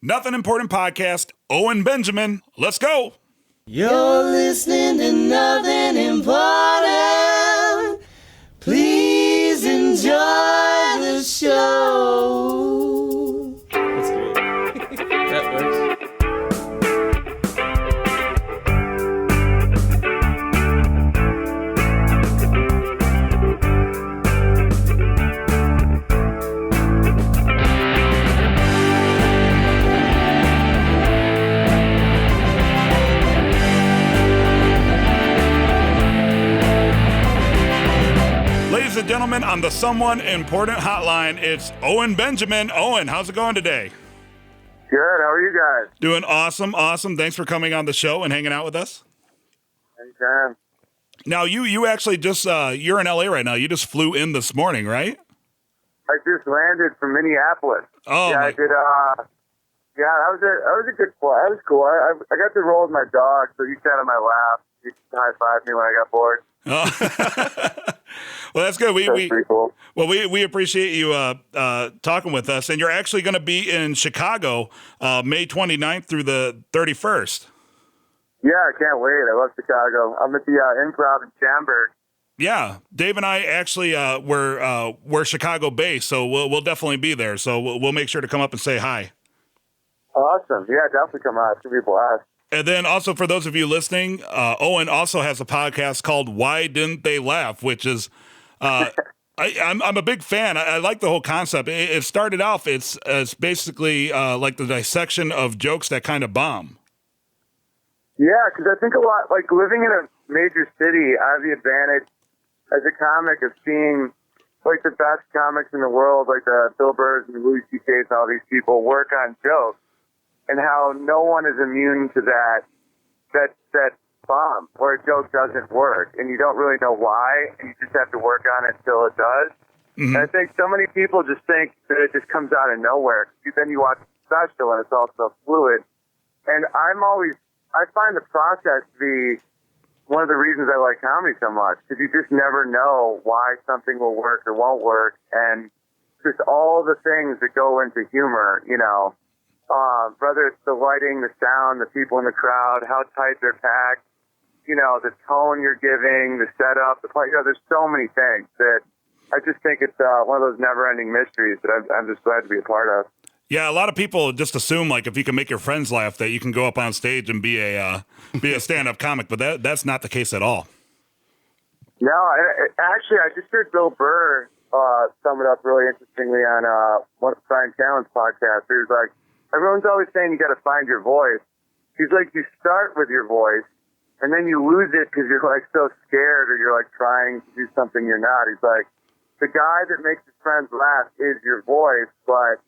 Nothing Important Podcast, Owen Benjamin. Let's go. You're listening to Nothing Important. Please enjoy the show. That's great. That works. Ladies and gentlemen, on the Someone Important Hotline, it's Owen Benjamin. Owen, how's it going today? Good. How are you guys? Doing awesome. Thanks for coming on the show and hanging out with us. Anytime. Now, you actually just, you're in LA right now. You just flew in this morning, right? I just landed from Minneapolis. Oh, yeah, I did. That was a good flight. That was cool. I got to roll with my dog, so he sat on my lap. He high-fived me when I got bored. Oh. Well, that's good. That's pretty cool. Well, we appreciate you talking with us, and you're actually going to be in Chicago May 29th through the 31st. Yeah, I can't wait. I love Chicago. I'm at the Improv in Schaumburg. Yeah, Dave and I actually we're Chicago based, so we'll definitely be there. So we'll make sure to come up and say hi. Awesome. Yeah, definitely come out. It's gonna be a blast. And then also for those of you listening, Owen also has a podcast called Why Didn't They Laugh, which is I'm a big fan. I like the whole concept. It started off, it's basically like the dissection of jokes that kind of bomb. Yeah, because I think a lot, like living in a major city, I have the advantage as a comic of seeing like the best comics in the world, like the Bill Burrs and the Louis C.K.'s, all these people work on jokes, and how no one is immune to that bomb where a joke doesn't work, and you don't really know why, and you just have to work on it till it does. Mm-hmm. And I think so many people just think that it just comes out of nowhere. Then you watch the special, and it's all so fluid. And I find the process to be one of the reasons I like comedy so much, because you just never know why something will work or won't work, and just all the things that go into humor, you know, whether it's the lighting, the sound, the people in the crowd, how tight they're packed, you know, the tone you're giving, the setup, the play, you know, there's so many things that I just think it's one of those never-ending mysteries that I'm just glad to be a part of. Yeah, a lot of people just assume like if you can make your friends laugh that you can go up on stage and be a stand-up comic, but that's not the case at all. No, actually, I just heard Bill Burr sum it up really interestingly on one of Brian Callen's podcasts. He was like, everyone's always saying you got to find your voice. He's like, you start with your voice, and then you lose it because you're like so scared or you're like trying to do something you're not. He's like, the guy that makes his friends laugh is your voice, but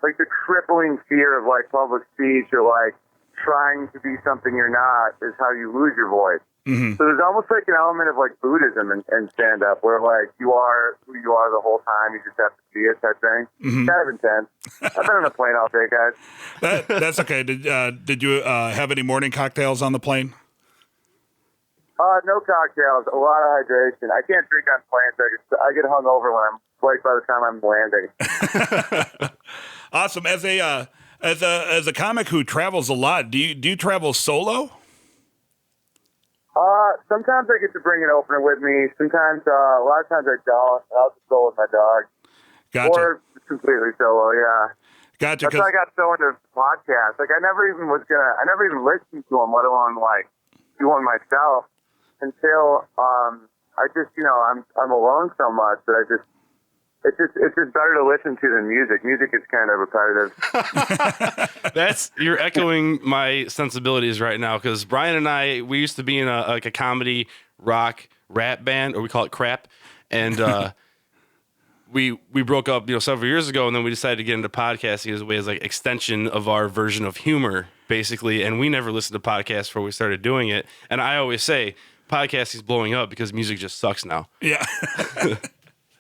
like the crippling fear of like public speech or like trying to be something you're not is how you lose your voice. Mm-hmm. So there's almost like an element of like Buddhism and stand-up where like you are who you are the whole time. You just have to see it, type thing. Mm-hmm. Kind of intense. I've been on a plane all day, guys. That's okay. Did you have any morning cocktails on the plane? No cocktails. A lot of hydration. I can't drink on planes. I get hungover when I'm like by the time I'm landing. Awesome. As a comic who travels a lot, do you travel solo? Sometimes I get to bring an opener with me. Sometimes, a lot of times I don't. I'll just go with my dog. Gotcha. Or completely solo, yeah. Gotcha. That's why I got so into podcasts. Like, I never even listened to them, let alone, like, do one myself until, I just, you know, I'm alone so much that it's just better to listen to than music. Music is kind of repetitive. You're echoing my sensibilities right now, because Brian and I, we used to be in a comedy rock rap band, or we call it crap, and we broke up, you know, several years ago, and then we decided to get into podcasting as a way as like extension of our version of humor, basically. And we never listened to podcasts before we started doing it. And I always say podcasting is blowing up because music just sucks now. Yeah.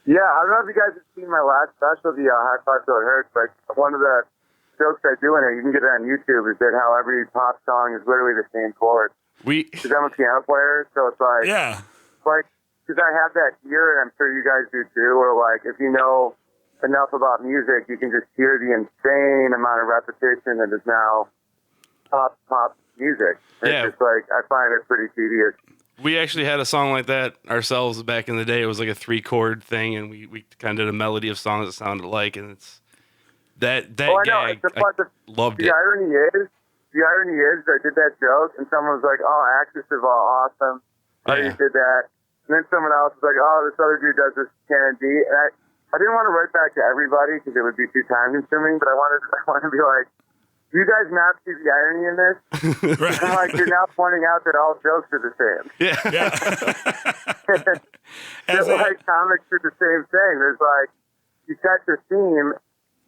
Yeah, I don't know if you guys have seen my last special, the High Five Till It Hurts, but one of the jokes I do in it, you can get it on YouTube, is that how every pop song is literally the same chord. Because I'm a piano player, so it's like, yeah, like, because I have that ear, and I'm sure you guys do too, where like, if you know enough about music, you can just hear the insane amount of repetition that is now pop music. Yeah. It's just like, I find it pretty tedious. We actually had a song like that ourselves back in the day. It was like a 3-chord thing, and we kind of did a melody of songs that sounded alike, and it's that I know. gag. It's I loved the it. irony is, I did that joke, and someone was like, "Oh, actors are all awesome. Oh, you did that." And then someone else was like, "Oh, this other dude does this Canon D." And I didn't want to write back to everybody because it would be too time consuming, but I wanted to be like, "Do you guys not see the irony in this?" Right. I'm like, you're now pointing out that all jokes are the same. Yeah. As a- Like comics are the same thing. There's like, you catch a theme.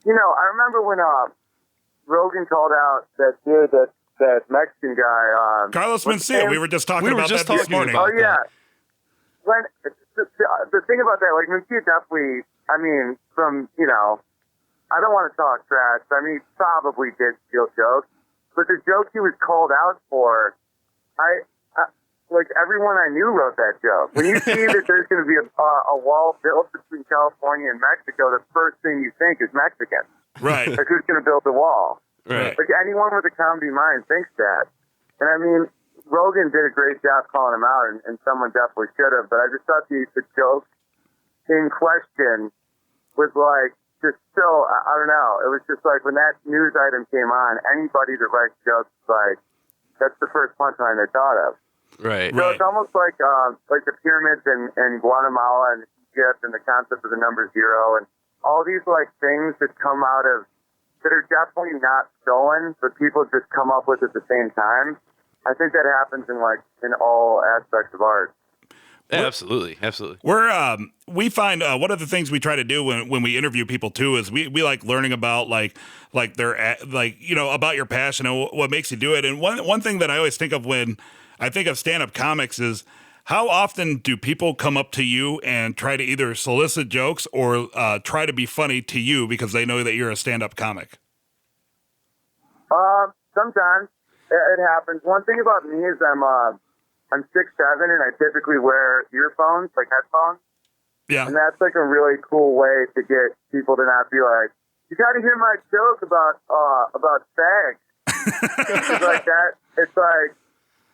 You know, I remember when Rogan called out that dude, that Mexican guy. Carlos what's his Mencia, name? we were just talking We were about just that this talking morning. about Oh yeah. that. When the thing about that, like Mencia definitely. I mean, from I don't want to talk trash. I mean, he probably did steal jokes, but the joke he was called out for, like everyone I knew wrote that joke. When you see that there's going to be a wall built between California and Mexico, the first thing you think is Mexican. Right. Like who's going to build the wall? Right. Like anyone with a comedy mind thinks that. And I mean, Rogan did a great job calling him out, and someone definitely should have. But I just thought the joke in question was like just so, I don't know. It was just like when that news item came on, anybody that writes jokes, like that's the first punchline they thought of. Right. So it's almost like the pyramids in Guatemala and Egypt and the concept of the number 0 and all these like things that come out of that are definitely not stolen, but people just come up with at the same time. I think that happens in all aspects of art. Yeah, absolutely. We find one of the things we try to do when we interview people too is we like learning about like their about your passion and what makes you do it. And one thing that I always think of when I think of stand-up comics is how often do people come up to you and try to either solicit jokes or try to be funny to you because they know that you're a stand-up comic? Sometimes it happens. One thing about me is I'm 6'7" and I typically wear earphones, like headphones. Yeah. And that's like a really cool way to get people to not be like, you got to hear my joke about sex. It's like that. It's like,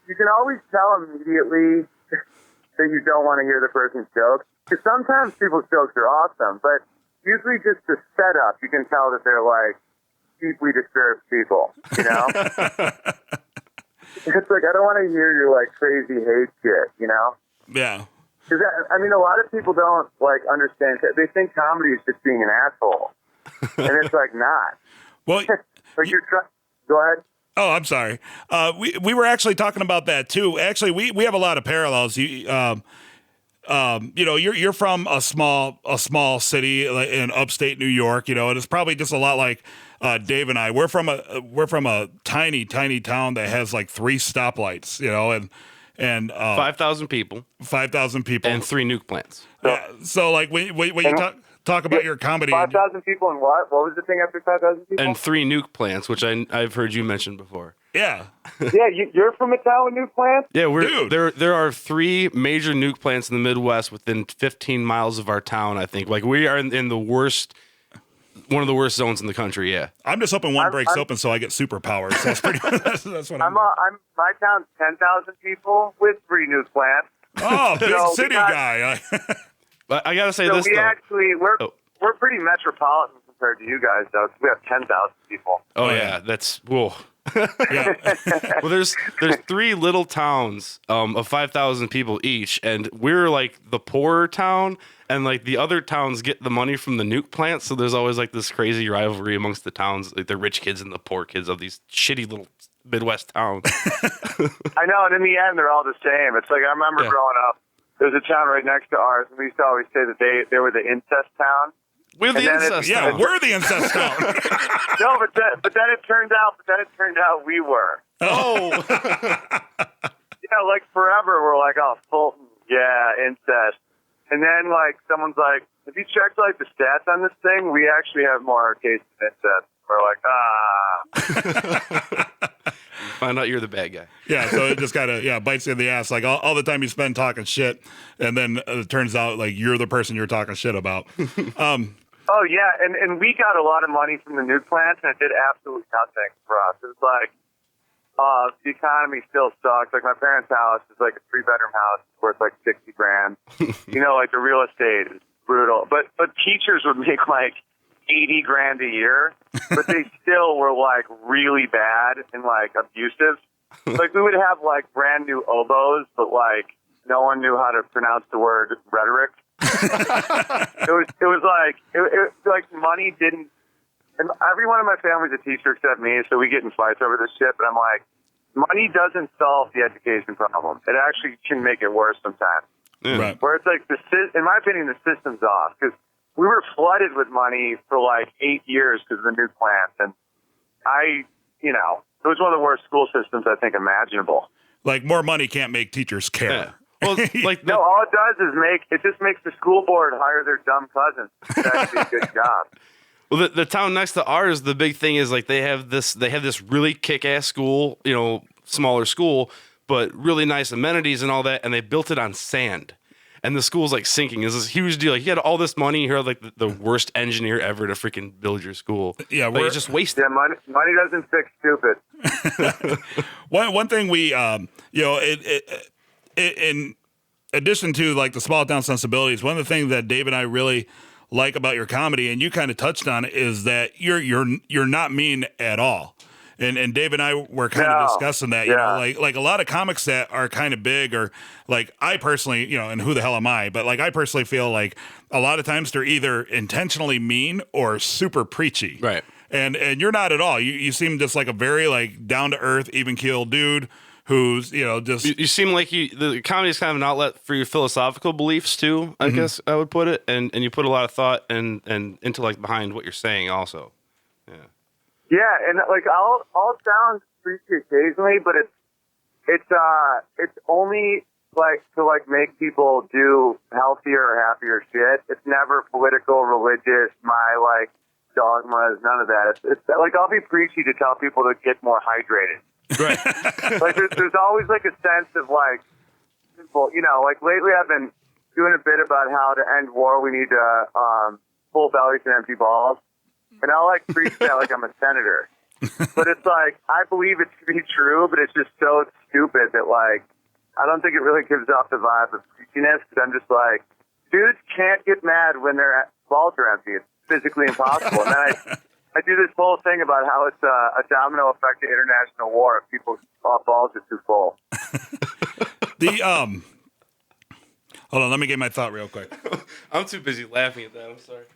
you can always tell immediately that you don't want to hear the person's joke. Because sometimes people's jokes are awesome, but usually just the setup, you can tell that they're like deeply disturbed people, you know? It's like, I don't want to hear your like crazy hate shit, you know? Yeah. Because I mean, a lot of people don't like understand. They think comedy is just being an asshole, and it's like not. Well, Like go ahead. Oh, I'm sorry. We were actually talking about that too. Actually, we have a lot of parallels. You're from a small city in upstate New York, and it's probably just a lot like Dave and I. We're from a tiny town that has like 3 stoplights, and 5,000 people 5,000 people and 3 nuke plants. So like when you talk about your comedy, 5,000 people and what? What was the thing after 5,000 people? And 3 nuke plants, which I've heard you mention before. yeah, Yeah, you're from a town with new plants? Yeah, Dude. there are 3 major nuke plants in the Midwest within 15 miles of our town, I think. Like we are in the worst, one of the worst zones in the country, yeah. I'm just hoping one breaks open so I get superpowers. So that's pretty. That's what I'm. My town's 10,000 people with 3 new plants. Oh, big So city guy. But I gotta say So this we though. actually we're pretty metropolitan compared to you guys, though. So we have 10,000 people. Oh yeah, that's whoa. Yeah. Well, there's 3 little towns of 5,000 people each, and we're like the poorer town, and like the other towns get the money from the nuke plants. So there's always like this crazy rivalry amongst the towns, like the rich kids and the poor kids of these shitty little Midwest towns. I know, and in the end, they're all the same. It's like I remember growing up. There's a town right next to ours, and we used to always say that they were the incest town. We're the And then incest Yeah, town. we're the incest town. No, but then it turned out we were. Oh, Like forever, we're like, oh, Fulton, yeah, incest. And then like someone's like, have you checked like the stats on this thing? We actually have more cases of incest. We're like, find out you're the bad guy. Yeah, so it just kind of bites you in the ass. Like all the time you spend talking shit, and then it turns out like you're the person you're talking shit about. Oh, yeah, and we got a lot of money from the nuke plants, and it did absolutely nothing for us. It was like, the economy still sucks. Like, my parents' house is like a 3-bedroom house. It's worth like $60,000. You know, like the real estate is brutal. But teachers would make like $80,000 a year, but they still were like really bad and like abusive. Like, we would have like brand new oboes, but like no one knew how to pronounce the word rhetoric. It was like money didn't. And everyone in my family's a teacher except me, so we get in fights over this shit. But I'm like, money doesn't solve the education problem. It actually can make it worse sometimes. Yeah. Right. Where it's like, in my opinion, the system's off. Because we were flooded with money for like 8 years because of the nuke plants. And it was one of the worst school systems I think imaginable. Like, more money can't make teachers care. Yeah. Well, like no, all it does is it just makes the school board hire their dumb cousins to actually do a good job. Well, the town next to ours, the big thing is like they have this really kick-ass school, smaller school, but really nice amenities and all that, and they built it on sand. And the school's like sinking. It's this huge deal. Like, you had all this money, you're like the worst engineer ever to freaking build your school. Yeah, we're just wasting. Yeah, money doesn't fix stupid. One thing we, in addition to like the small town sensibilities, one of the things that Dave and I really like about your comedy, and you kind of touched on it, is that you're not mean at all. And Dave and I were kind of discussing that, like a lot of comics that are kind of big, or like I personally, and who the hell am I? But like I personally feel like a lot of times they're either intentionally mean or super preachy. Right. And you're not at all. You seem just like a very like down to earth, even keel dude who's, just. You seem like the comedy is kind of an outlet for your philosophical beliefs too, I guess I would put it. And you put a lot of thought and intellect behind what you're saying also. Yeah. Yeah, and like I'll sound preachy occasionally, but it's only like to like make people do healthier or happier shit. It's never political, religious, my like dogmas, none of that. It's like I'll be preachy to tell people to get more hydrated. Right. Like there's always like a sense of like, simple, like lately I've been doing a bit about how to end war. We need full bellies and empty balls. And I'll like preach that like I'm a senator. But it's like, I believe it to be true, but it's just so stupid that like, I don't think it really gives off the vibe of preachiness, because I'm just like, dudes can't get mad when their balls are empty. It's physically impossible. And then I do this whole thing about how it's a domino effect to international war if people's balls are too full. Hold on, let me get my thought real quick. I'm too busy laughing at that. I'm sorry.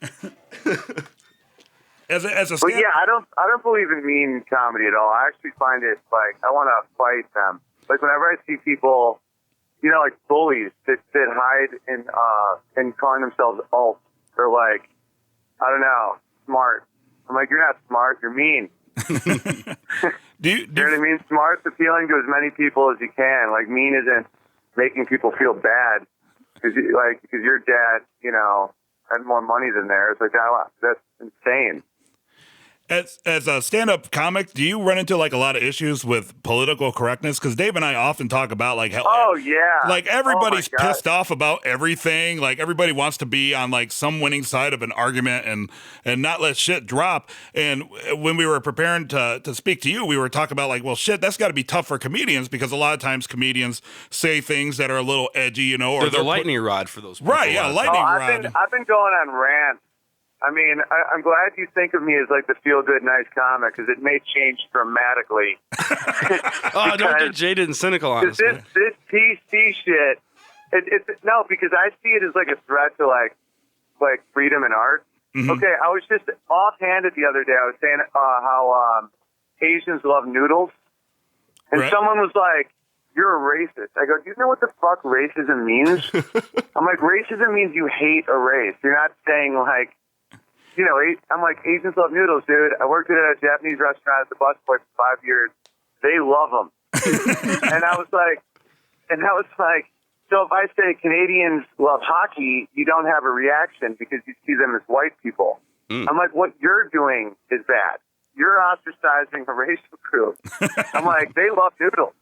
As a but yeah, I don't believe in mean comedy at all. I actually find it like I want to fight them. Like whenever I see people, like bullies that hide in calling themselves alt, or like, I don't know, smart. I'm like, you're not smart, you're mean. Do you know what I mean? Smart's appealing to as many people as you can. Like, mean isn't making people feel bad because your dad, had more money than theirs. Like, that's insane. As a stand-up comic, do you run into like a lot of issues with political correctness? Because Dave and I often talk about like how like everybody's pissed off about everything. Like everybody wants to be on like some winning side of an argument and not let shit drop. And when we were preparing to speak to you, we were talking about like, well, shit, that's got to be tough for comedians, because a lot of times comedians say things that are a little edgy, or they're the lightning rod for those people. Right? Yeah, lightning rod. I've been going on rants. I mean, I'm glad you think of me as like the feel-good, nice comic, because it may change dramatically. Oh, don't get jaded and cynical on us. This PC shit, no, because I see it as like a threat to like freedom and art. Mm-hmm. Okay, I was just offhanded the other day. I was saying how Asians love noodles, and someone was like, "You're a racist." I go, "Do you know what the fuck racism means?" I'm like, racism means you hate a race. You're not saying like, I'm like, Asians love noodles, dude. I worked at a Japanese restaurant as a busboy for 5 years. They love them. and I was like, so if I say Canadians love hockey, you don't have a reaction because you see them as white people. I'm like, what you're doing is bad. You're ostracizing a racial group. I'm like, they love noodles.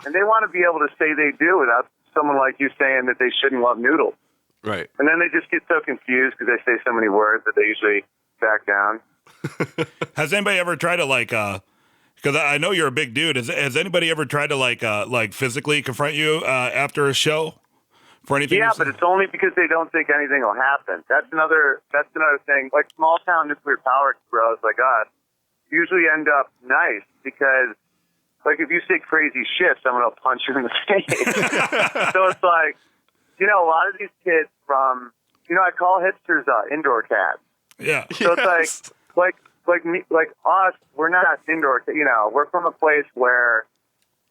And they want to be able to say they do without someone like you saying that they shouldn't love noodles. Right. And then they just get so confused because they say so many words that they usually back down. Has anybody ever tried to like, because I know you're a big dude. Has anybody ever tried to like physically confront you after a show for anything? Yeah, but it's only because they don't think anything will happen. That's another thing. Like small town nuclear power bros like us usually end up nice because, like, if you say crazy shit, someone will punch you in the face. So it's like, you know, a lot of these kids from, you know, I call hipsters indoor cats. Yeah. So it's like us, we're not indoor. You know, we're from a place where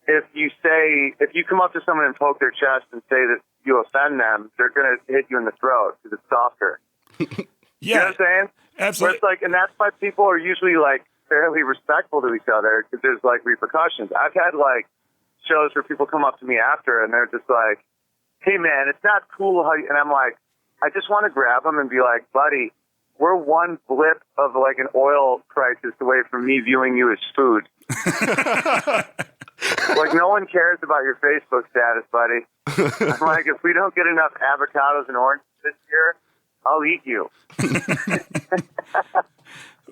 if you come up to someone and poke their chest and say that you offend them, they're gonna hit you in the throat because it's softer. Yeah. You know what I'm saying? Absolutely. Where it's like, and that's why people are usually like fairly respectful to each other because there's like repercussions. I've had like shows where people come up to me after and they're just like, "Hey man, it's not cool how you," and I'm like, I just want to grab them and be like, "Buddy, we're one blip of like an oil crisis away from me viewing you as food." Like, no one cares about your Facebook status, buddy. I'm like, if we don't get enough avocados and oranges this year, I'll eat you.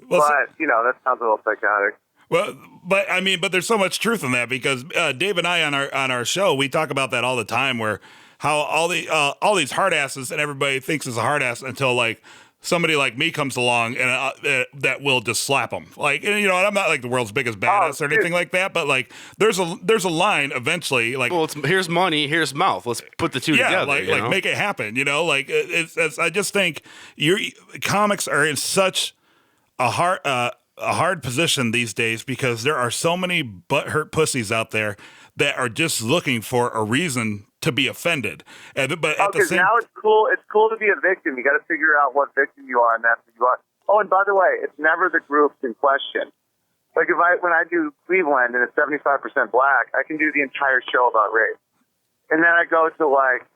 Well, But, you know, that sounds a little psychotic. well, but I mean, but there's so much truth in that because Dave and I on our show we talk about that all the time, where how all these hard asses and everybody thinks is a hard ass until like somebody like me comes along and that will just slap them. Like, and, you know, and I'm not like the world's biggest badass or anything like that, but like there's a line eventually. Like, Well, here's money, here's mouth. Let's put the two together. like you know? make it happen. You know, like it's I just think comics are in such a hard position these days because there are so many butthurt pussies out there that are just looking for a reason to be offended. But at the Because same now it's cool to be a victim. You got to figure out what victim you are, and that's who you are. Oh, and by the way, it's never the groups in question. Like when I do Cleveland and it's 75% black, I can do the entire show about race. And then I go to like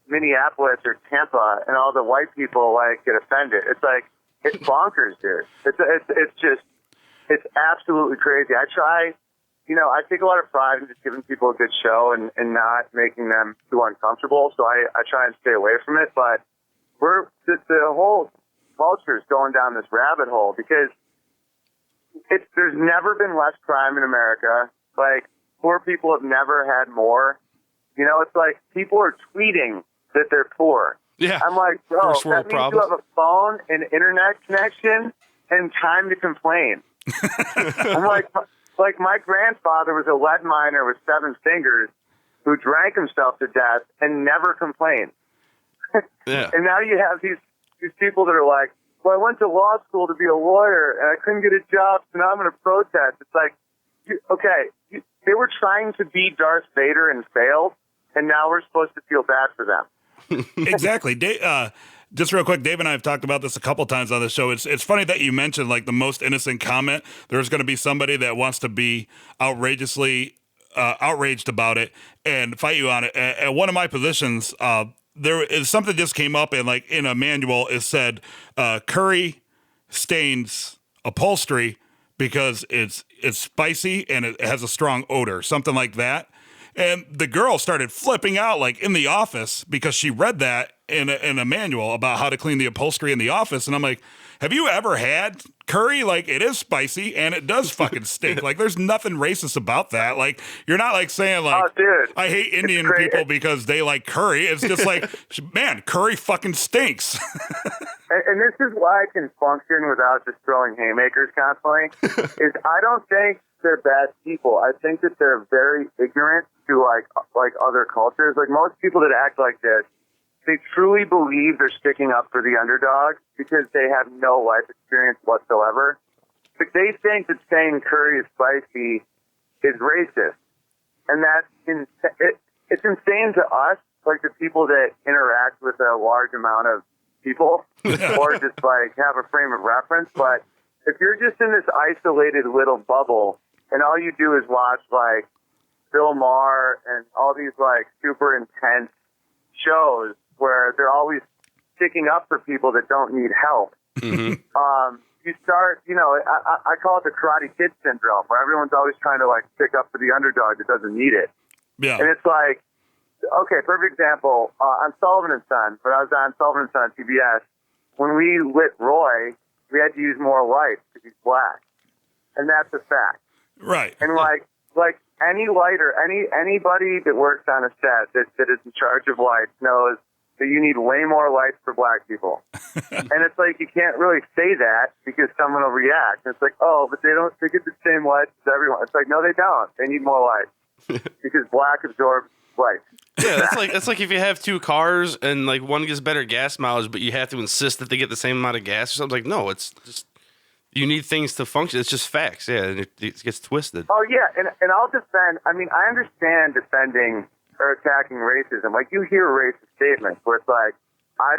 Minneapolis or Tampa, and all the white people like get offended. It's like, it's bonkers, dude. It's absolutely crazy. I try, you know, I take a lot of pride in just giving people a good show and not making them too uncomfortable. So I try and stay away from it. But the whole culture is going down this rabbit hole because there's never been less crime in America. Like, poor people have never had more. You know, it's like people are tweeting that they're poor. Yeah. I'm like, bro, First world that means problems. you have a phone, an internet connection, and time to complain. I'm like my grandfather was a lead miner with 7 fingers who drank himself to death and never complained. Yeah. And now you have these people that are like, well, I went to law school to be a lawyer and I couldn't get a job, so now I'm going to protest. It's like, they were trying to be Darth Vader and failed, and now we're supposed to feel bad for them. exactly. Just real quick, Dave and I have talked about this a couple times on the show. It's funny that you mentioned like the most innocent comment. There's going to be somebody that wants to be outrageously outraged about it and fight you on it. At one of my positions, there is something just came up and like in a manual it said curry stains upholstery because it's spicy and it has a strong odor, something like that. And the girl started flipping out like in the office because she read that in a manual about how to clean the upholstery in the office. And I'm like, have you ever had curry? Like, it is spicy and it does fucking stink. Like, there's nothing racist about that. Like, you're not like saying like, oh, dude, I hate Indian people because they like curry. It's just like, man, curry fucking stinks. and this is why I can function without just throwing haymakers constantly, is I don't think they're bad people. I think that they're very ignorant to like other cultures. Like most people that act like this, they truly believe they're sticking up for the underdog because they have no life experience whatsoever. But they think that saying curry is spicy is racist. And it's insane to us, like the people that interact with a large amount of people or just like have a frame of reference. But if you're just in this isolated little bubble and all you do is watch like Bill Maher and all these like super intense shows where they're always sticking up for people that don't need help. Mm-hmm. You start, you know, I call it the Karate Kid syndrome, where everyone's always trying to like stick up for the underdog that doesn't need it. Yeah. And it's like, okay, perfect example. On Sullivan and Son, when I was on Sullivan and Son on CBS, when we lit Roy, we had to use more lights because he's black, and that's a fact. Right. And like any lighter, anybody that works on a set that is in charge of lights knows that you need way more lights for black people. And it's like, you can't really say that because someone will react. And it's like, oh, but they get the same lights as everyone. It's like, no, they don't. They need more lights because black absorbs light. Yeah, that's like if you have two cars and like one gets better gas mileage, but you have to insist that they get the same amount of gas or something. Like, no, it's just you need things to function. It's just facts. Yeah, and it gets twisted. Oh yeah, and I'll defend. I mean, I understand defending or attacking racism. Like, you hear racist statements where it's like, I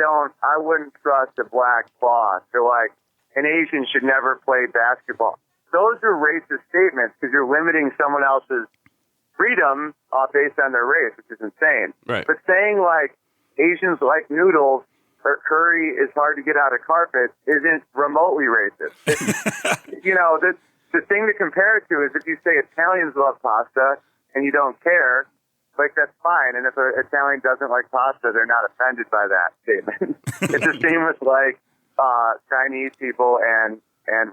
wouldn't trust a black boss, or like, an Asian should never play basketball. Those are racist statements because you're limiting someone else's freedom based on their race, which is insane. Right. But saying like Asians like noodles or curry is hard to get out of carpet isn't remotely racist. It's, you know, the thing to compare it to is if you say Italians love pasta and you don't care, like, that's fine. And if an Italian doesn't like pasta, they're not offended by that statement. It's the same with like Chinese people and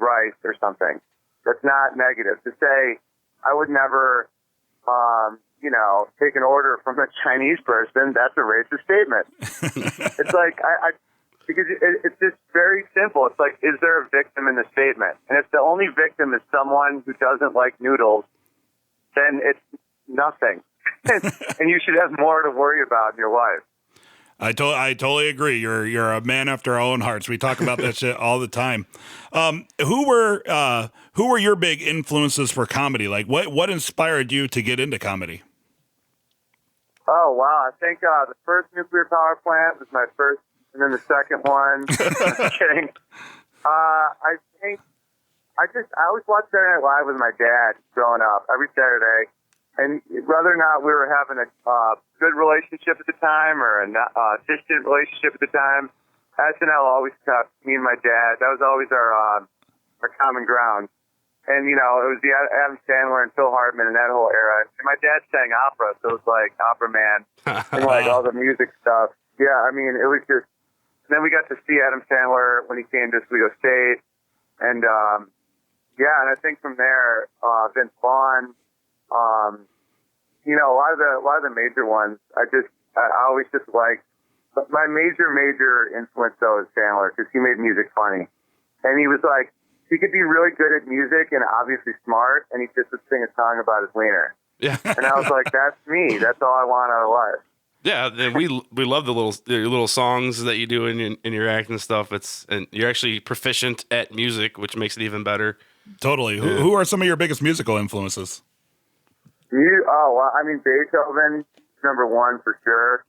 rice or something. That's not negative. To say I would never take an order from a Chinese person, that's a racist statement. It's like, because it's just very simple. It's like, is there a victim in the statement? And if the only victim is someone who doesn't like noodles, then it's nothing. And you should have more to worry about in your life. I totally agree. You're a man after our own hearts. We talk about that shit all the time. Who were your big influences for comedy? Like, what inspired you to get into comedy? Oh wow! I think the first nuclear power plant was my first, and then the second one. I'm kidding. I think I always watched Saturday Night Live with my dad growing up every Saturday. And whether or not we were having a good relationship at the time or a distant relationship at the time, SNL always kept me and my dad. That was always our common ground. And, you know, it was the Adam Sandler and Phil Hartman and that whole era. And my dad sang opera, so it was like Opera Man and like all the music stuff. Yeah, I mean, it was just. And then we got to see Adam Sandler when he came to Oswego State. And, and I think from there, Vince Vaughn. A lot of the major ones, I always just liked. My major influence though is Sandler, because he made music funny, and he was like, he could be really good at music and obviously smart, and he just would sing a song about his wiener. Yeah, and I was like, that's me. That's all I want out of life. Yeah, and we love the little songs that you do in your act and stuff. And you're actually proficient at music, which makes it even better. Totally. Yeah. Who are some of your biggest musical influences? Beethoven, number one for sure.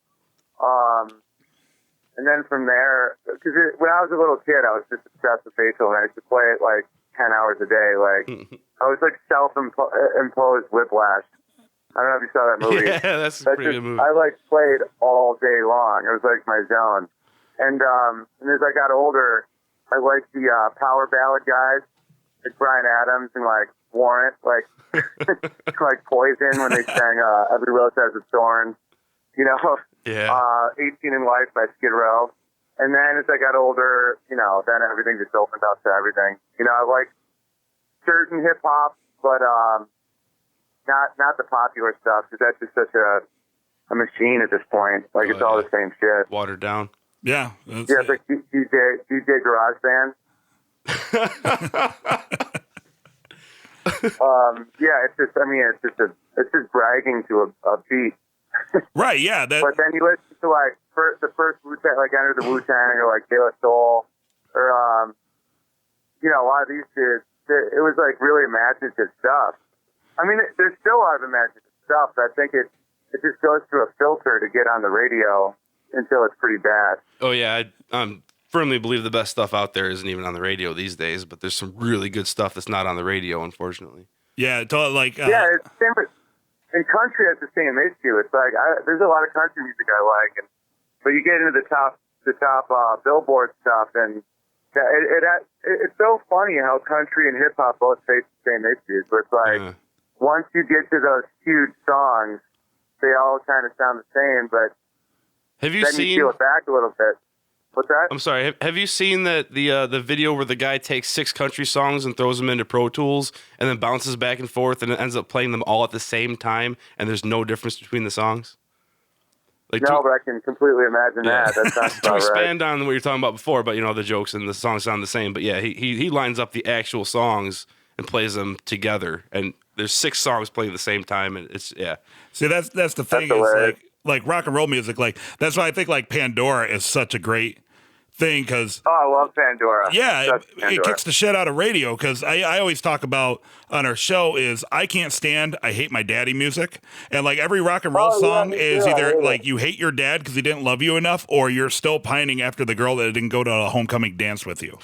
And then from there, because when I was a little kid, I was just obsessed with Beethoven. I used to play it like 10 hours a day. Like, I was like self-imposed whiplash. I don't know if you saw that movie. Yeah, that's a pretty good movie. I like played all day long. It was like my zone. And as I got older, I liked the power ballad guys, like Bryan Adams and like Warrant, like like Poison when they sang Every Rose Has a Thorn, you know. Yeah. 18 in Life by Skid Row. And then as I got older, you know, then everything just opened up to everything. You know, I like certain hip hop, but not the popular stuff, because that's just such a machine at this point. Like, it's all the same shit. Watered down. Yeah. Yeah, it's like DJ Garage Band. It's just bragging to a beat. Right, yeah. But then you listen to like the first Wu-Tang, like Enter the Wu-Tang, or like De La Soul, or a lot of these dudes. It was like really imaginative stuff. I mean, there's still a lot of imaginative stuff, but I think it just goes through a filter to get on the radio until it's pretty bad. Oh yeah, I firmly believe the best stuff out there isn't even on the radio these days, but there's some really good stuff that's not on the radio, unfortunately. Yeah, it's same with, in country, it's the same issue. It's like there's a lot of country music I like, but you get into the top Billboard stuff, and it's so funny how country and hip hop both face the same issues. But it's like once you get to those huge songs, they all kind of sound the same, but Have you then seen? you peel it back a little bit. What's that? I'm sorry. Have you seen the video where the guy takes 6 country songs and throws them into Pro Tools and then bounces back and forth and it ends up playing them all at the same time and there's no difference between the songs? Like No, but I can completely imagine that. That sounds to about right. expand on what you're talking about before, but the jokes and the songs sound the same. But yeah, he lines up the actual songs and plays them together, and there's 6 songs playing at the same time, and it's See, that's the thing is like rock and roll music. Like that's why I think like Pandora is such a great thing because Oh, I love Pandora. yeah, Pandora. it kicks the shit out of radio because I always talk about on our show is I hate my daddy music. And like every rock and roll song is either like you hate your dad because he didn't love you enough or you're still pining after the girl that didn't go to a homecoming dance with you.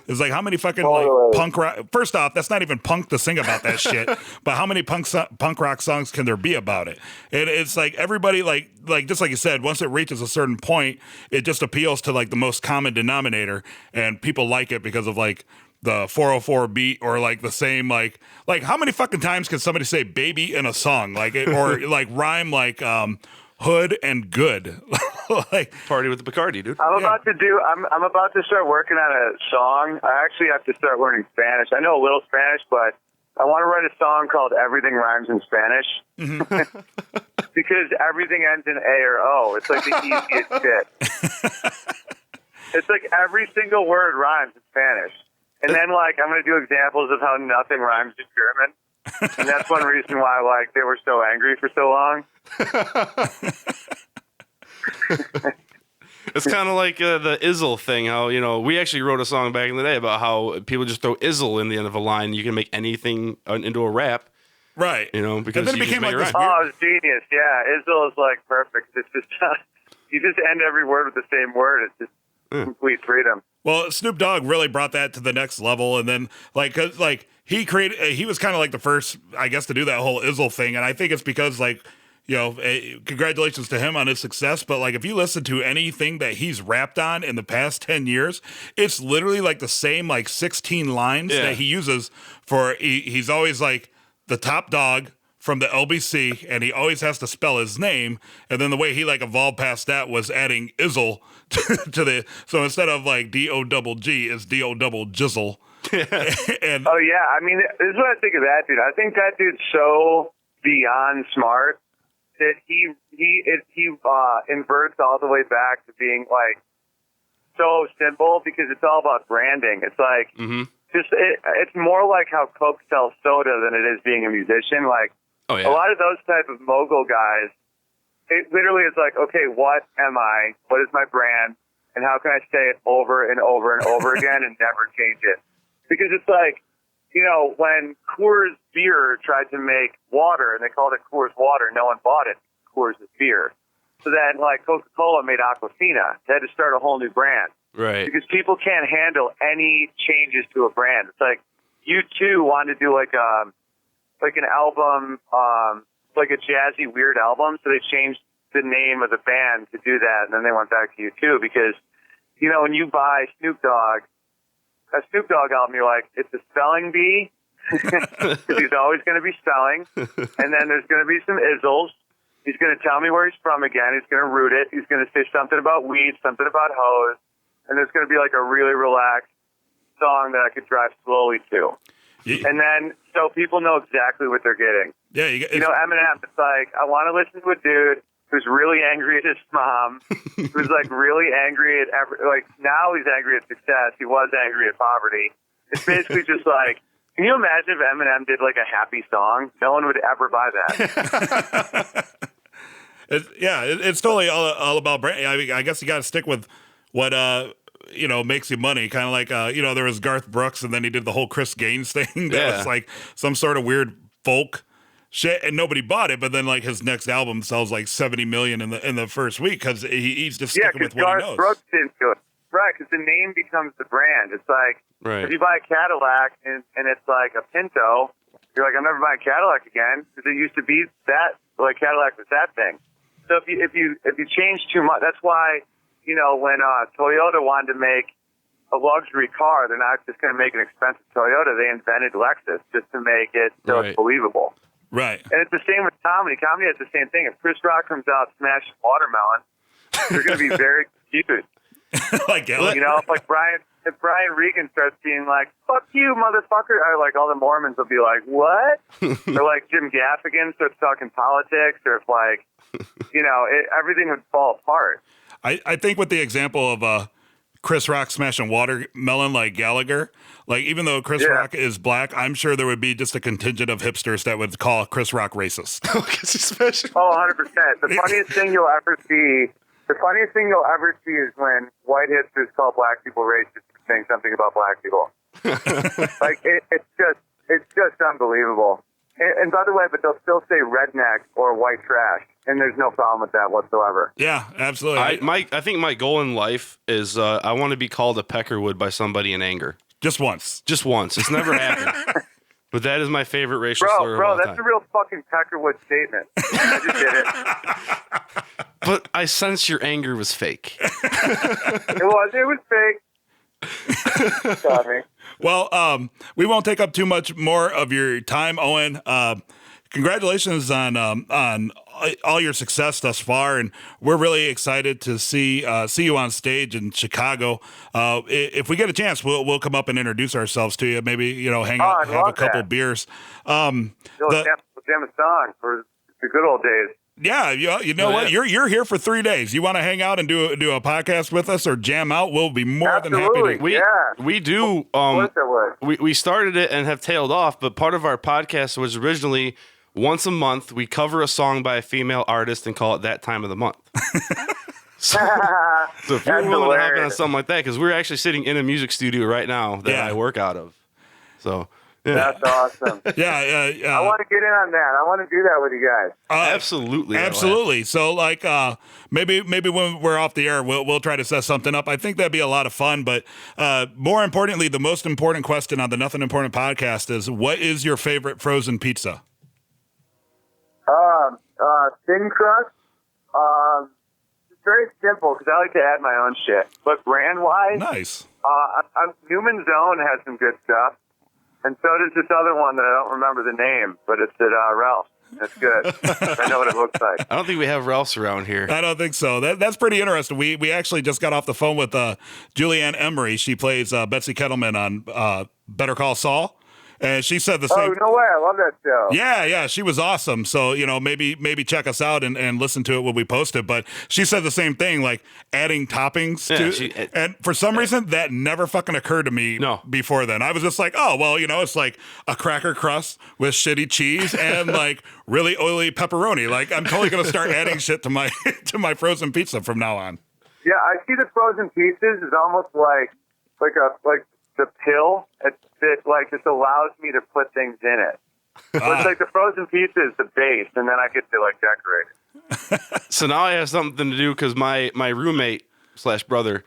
It's like how many fucking like punk rock. First off, that's not even punk to sing about that shit. But how many punk rock songs can there be about it? It's like everybody like just like you said, once it reaches a certain point, it just appeals to like the most common denominator and people like it because of like the 404 beat or like the same like how many fucking times can somebody say baby in a song like it or like rhyme like hood and good like party with the Bacardi, dude. I'm about to start working on a song. I actually have to start learning Spanish. I know a little Spanish, but I want to write a song called Everything Rhymes in Spanish. Mm-hmm. Because everything ends in A or O. It's like the easiest shit. It's like every single word rhymes in Spanish. And then, like, I'm going to do examples of how nothing rhymes in German. And that's one reason why, like, they were so angry for so long. It's kind of like the Izzle thing, how, we actually wrote a song back in the day about how people just throw Izzle in the end of a line. You can make anything into a rap. Right. Because and then it you became just like make this it rhyme. Oh, it's genius. Yeah, Izzle is, like, perfect. It's just, you just end every word with the same word. It's just complete freedom. Well, Snoop Dogg really brought that to the next level, and then like he was kind of like the first, I guess, to do that whole Izzle thing, and I think it's because like congratulations to him on his success. But like if you listen to anything that he's rapped on in the past 10 years, it's literally like the same like 16 lines that he uses for. He's always like the top dog from the LBC, and he always has to spell his name. And then the way he like evolved past that was adding Izzle to the. So instead of like D-O-double-G, it's D-O-double-Jizzle. And oh yeah, I mean, this is what I think of that dude. I think that dude's so beyond smart that he inverts all the way back to being like so simple because it's all about branding. It's like it's more like how Coke sells soda than it is being a musician. Like. Oh, yeah. A lot of those type of mogul guys, it literally is like, okay, what am I? What is my brand? And how can I say it over and over and over again and never change it? Because it's like, when Coors Beer tried to make water and they called it Coors Water, no one bought it. Coors is beer. So then, like, Coca-Cola made Aquafina. They had to start a whole new brand. Right. Because people can't handle any changes to a brand. It's like, U2 wanted to do like an album, like a jazzy, weird album. So they changed the name of the band to do that. And then they went back to U2 because, when you buy a Snoop Dogg album, you're like, it's a spelling bee. Because he's always going to be spelling. And then there's going to be some Izzles. He's going to tell me where he's from again. He's going to root it. He's going to say something about weed, something about hoes. And there's going to be like a really relaxed song that I could drive slowly to. Yeah. And then, so people know exactly what they're getting. Yeah, Eminem, it's like, I want to listen to a dude who's really angry at his mom, who's like really angry at now he's angry at success. He was angry at poverty. It's basically just like, can you imagine if Eminem did like a happy song? No one would ever buy that. It's totally all about brand. I mean, I guess you got to stick with what makes you money. Kind of like, there was Garth Brooks and then he did the whole Chris Gaines thing. That was like some sort of weird folk shit and nobody bought it. But then like his next album sells like 70 million in the first week because he's just sticking with what Garth he knows. Brooks didn't do it. Right, because the name becomes the brand. It's like, if you buy a Cadillac and it's like a Pinto, you're like, I'm never buying a Cadillac again because it used to be that, like Cadillac was that thing. So if you change too much, that's why, when Toyota wanted to make a luxury car, they're not just going to make an expensive Toyota. They invented Lexus just to make it so it's believable. Right. And it's the same with comedy. Comedy has the same thing. If Chris Rock comes out smashing watermelon, they're going to be very confused. Like, You know, if Brian Regan starts being like, fuck you, motherfucker, or like all the Mormons will be like, what? Or like Jim Gaffigan starts talking politics, or if like, you know, everything would fall apart. I think with the example of Chris Rock smashing watermelon like Gallagher, like even though Chris Rock is black, I'm sure there would be just a contingent of hipsters that would call Chris Rock racist. Because he's smashing. Oh, 100%. The funniest thing you'll ever see is when white hipsters call black people racist for saying something about black people. Like it's just unbelievable. And by the way, but they'll still say redneck or white trash, and there's no problem with that whatsoever. Yeah, absolutely. I think my goal in life is I want to be called a peckerwood by somebody in anger. Just once. Just once. It's never happened. But that is my favorite racial slur of all Bro, that's time. a real fucking Peckerwood statement. I just did it. But I sense your anger was fake. It was fake. Sorry. Well, we won't take up too much more of your time, Owen. Congratulations on all your success thus far, and we're really excited to see you on stage in Chicago. If we get a chance, we'll come up and introduce ourselves to you. Maybe hang out, have a couple beers. Jam a song for the good old days. Yeah, you know what? You're here for 3 days. You want to hang out and do a podcast with us or jam out? We'll be more than happy to. We do. We started it and have tailed off, but part of our podcast was originally once a month we cover a song by a female artist and call it That Time of the Month. So if you're willing to hop in on something like that, because we're actually sitting in a music studio right now that I work out of. So. Yeah. That's awesome. Yeah. I want to get in on that. I want to do that with you guys. Absolutely. So, like, maybe when we're off the air, we'll try to set something up. I think that'd be a lot of fun. But more importantly, the most important question on the Nothing Important podcast is: what is your favorite frozen pizza? Thin crust. It's very simple because I like to add my own shit. But brand wise, nice. Newman's Own has some good stuff. And so does this other one that I don't remember the name, but it's at Ralph's. That's good. I know what it looks like. I don't think we have Ralph's around here. I don't think so. That's pretty interesting. We actually just got off the phone with Julianne Emery. She plays Betsy Kettleman on Better Call Saul. And she said the same. Oh, no way. I love that show. Yeah. She was awesome. So, maybe check us out and listen to it when we post it. But she said the same thing, like adding toppings and for some reason, that never fucking occurred to me before then. I was just like, oh, well, it's like a cracker crust with shitty cheese and like really oily pepperoni. Like, I'm totally going to start adding shit to my frozen pizza from now on. Yeah, I see the frozen pizzas is almost like the pill that like just allows me to put things in it. It's like the frozen pizza is the base, and then I get to like decorate it. So now I have something to do because my roommate / brother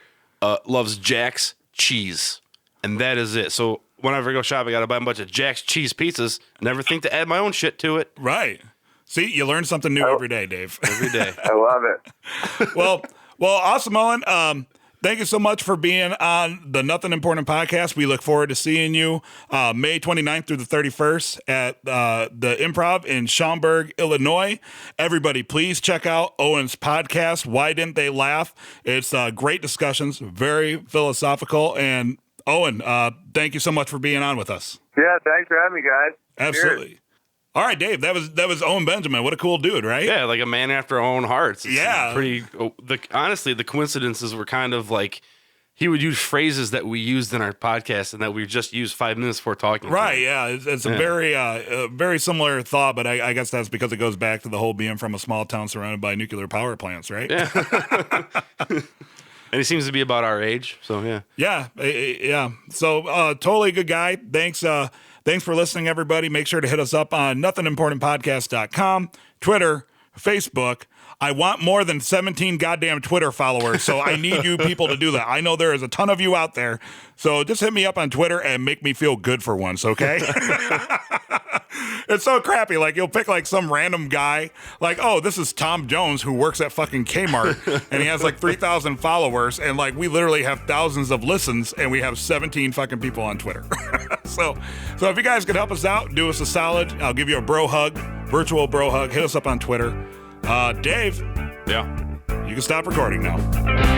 loves Jack's cheese, and that is it. So whenever I go shopping, I got to buy a bunch of Jack's cheese pizzas. Never think to add my own shit to it. Right. See, you learn something new every day, Dave. Every day. I love it. Well, awesome, Owen. Thank you so much for being on the Nothing Important podcast. We look forward to seeing you May 29th through the 31st at the Improv in Schaumburg, Illinois. Everybody, please check out Owen's podcast, Why Didn't They Laugh? It's great discussions, very philosophical. And Owen, thank you so much for being on with us. Yeah, thanks for having me, guys. Absolutely. Cheers. All right, Dave, that was Owen Benjamin. What a cool dude, right? Yeah, like a man after our own hearts. It's honestly, the coincidences were kind of like he would use phrases that we used in our podcast and that we just used 5 minutes before talking. Right, yeah. It's a very similar thought, but I guess that's because it goes back to the whole being from a small town surrounded by nuclear power plants, right? Yeah. And he seems to be about our age, so yeah. Yeah. So totally good guy. Thanks for listening, everybody. Make sure to hit us up on nothingimportantpodcast.com, Twitter, Facebook. I want more than 17 goddamn Twitter followers, so I need you people to do that. I know there is a ton of you out there, so just hit me up on Twitter and make me feel good for once, okay? It's so crappy. Like, you'll pick, like, some random guy, like, oh, this is Tom Jones who works at fucking Kmart, and he has, like, 3,000 followers, and, like, we literally have thousands of listens, and we have 17 fucking people on Twitter. So if you guys could help us out, do us a solid, I'll give you a bro hug. Virtual Bro Hug. Hit us up on Twitter. Dave, Yeah. you can stop recording now.